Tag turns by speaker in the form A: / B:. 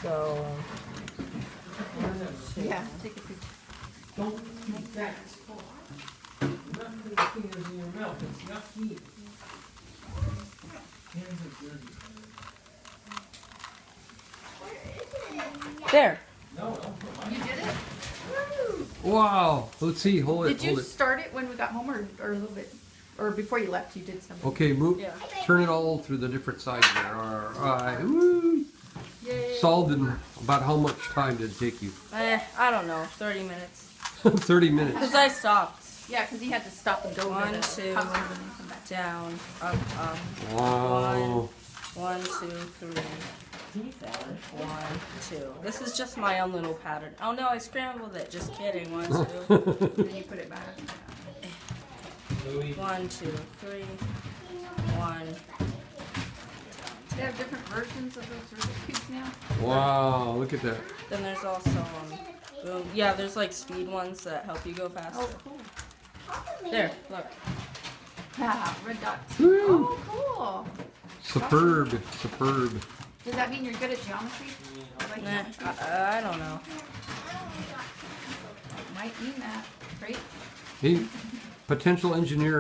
A: So,
B: Yeah, take a picture.
C: Don't make that. Not put your fingers in your mouth, it's yucky. Hands are dirty.
A: there.
C: No, don't put my
B: You did it?
D: Wow. Let's see. Hold it.
B: Did you
D: Hold it.
B: start it when we got home or a little bit? Or before you left, you did something?
D: Okay, move.
B: Yeah.
D: Turn it all through the different sides there. All right. Woo.
B: Yay.
D: Solved in about how much time did it take you?
A: I don't know, 30 minutes.
D: 30 minutes.
A: Because I stopped.
B: Yeah, because he had to stop and go
A: One,
B: to the
A: two.
B: hospital and then come back.
A: Down, up.
D: Wow.
A: 1, 2, 3. 1, 2. This is just my own little pattern. Oh no, I scrambled it. Just kidding. 1, 2.
B: Then you put it back.
A: 1, 2, 3. 1.
B: They have different versions of those Rubik cubes now.
D: Wow. Look at that.
A: Then there's also boom. Yeah, there's like speed ones that help you go faster.
B: Oh, cool.
A: There, look.
B: Ah, red dots.
D: Woo.
B: Oh, cool.
D: Superb. Superb.
B: Does that mean you're good at geometry? Like
A: Nah,
B: geometry?
A: I don't know.
B: Might mean that, right?
D: Hey, potential engineer.